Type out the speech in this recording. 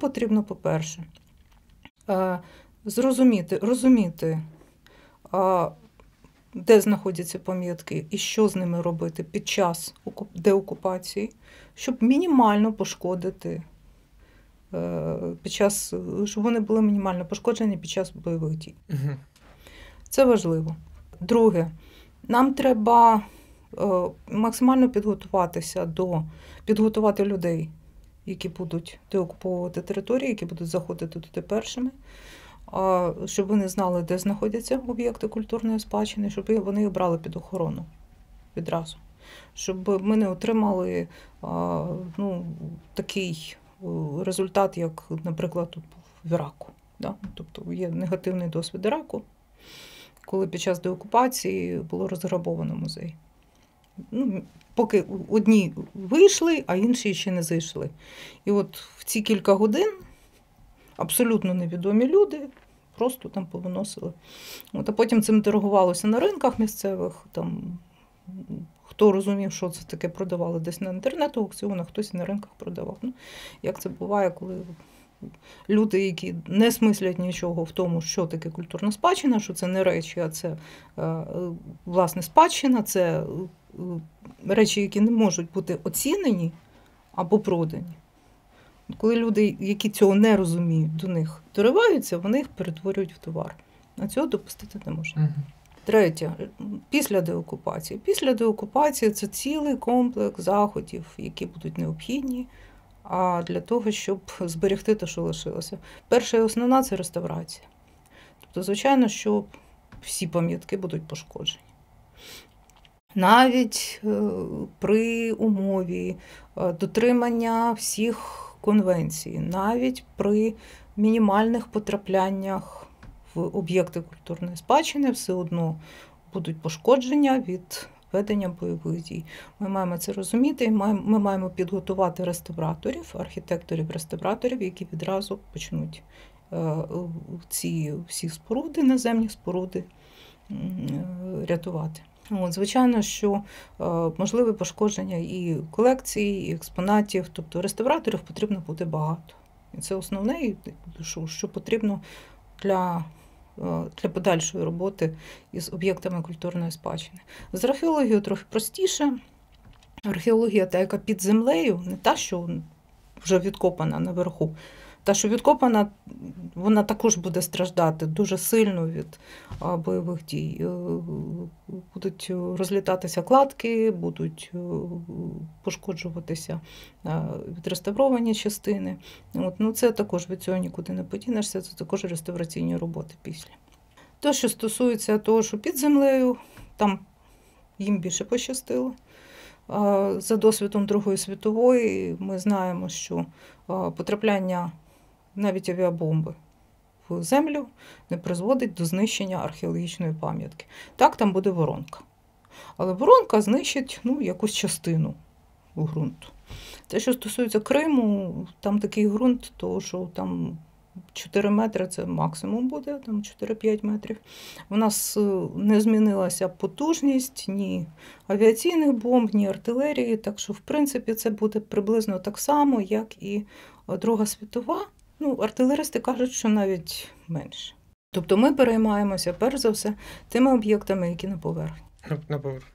потрібно, по-перше, розуміти, де знаходяться пам'ятки і що з ними робити під час деокупації, щоб мінімально пошкодити, щоб вони були мінімально пошкоджені під час бойових дій. Угу. Це важливо. Друге, нам треба максимально підготувати людей, які будуть деокуповувати території, які будуть заходити туди першими, щоб вони знали, де знаходяться об'єкти культурної спадщини, щоб вони їх брали під охорону відразу. Щоб ми не отримали такий результат, як, наприклад, в Іраку. Да? Тобто є негативний досвід Іраку, коли під час деокупації було розграбовано музей. Поки одні вийшли, а інші ще не зайшли. І от в ці кілька годин абсолютно невідомі люди просто там повиносили. А потім цим торгувалося на ринках місцевих. Там, хто розумів, що це таке, продавали десь на інтернет-аукціонах, хтось на ринках продавав. Як це буває, коли люди, які не смислять нічого в тому, що таке культурна спадщина, що це не речі, а це, власне, спадщина, це речі, які не можуть бути оцінені або продані. Коли люди, які цього не розуміють, до них дориваються, вони їх перетворюють в товар. А цього допустити не можна. Третє, після деокупації. Після деокупації це цілий комплекс заходів, які будуть необхідні для того, щоб зберегти те, що лишилося. Перша і основна – це реставрація. Тобто, звичайно, що всі пам'ятки будуть пошкоджені. Навіть при умові дотримання всіх конвенцій, навіть при мінімальних потрапляннях в об'єкти культурної спадщини все одно будуть пошкодження від ведення бойових дій. Ми маємо це розуміти, і ми маємо підготувати реставраторів, архітекторів-реставраторів, які відразу почнуть ці всі споруди, наземні споруди, рятувати. Звичайно, що можливе пошкодження і колекцій, і експонатів, тобто реставраторів потрібно буде багато. І це основне, що потрібно для подальшої роботи із об'єктами культурної спадщини. З археологією трохи простіше. Археологія та, яка під землею, не та, що вже відкопана наверху. Та, що відкопана, вона також буде страждати дуже сильно від бойових дій. Будуть розлітатися кладки, будуть пошкоджуватися відреставровані частини. Це також від цього нікуди не подінешся, це також реставраційні роботи після. Те, що стосується того, що під землею, там їм більше пощастило. За досвідом Другої світової ми знаємо, що потрапляння навіть авіабомби в землю не призводить до знищення археологічної пам'ятки. Так, там буде воронка. Але воронка знищить якусь частину ґрунту. Те, що стосується Криму, там такий ґрунт, то що там 4 метри – це максимум буде, там 4-5 метрів. У нас не змінилася потужність ні авіаційних бомб, ні артилерії, так що, в принципі, це буде приблизно так само, як і Друга світова. Артилеристи кажуть, що навіть менше. Тобто ми переймаємося, перш за все, тими об'єктами, які на поверхні. На поверхні.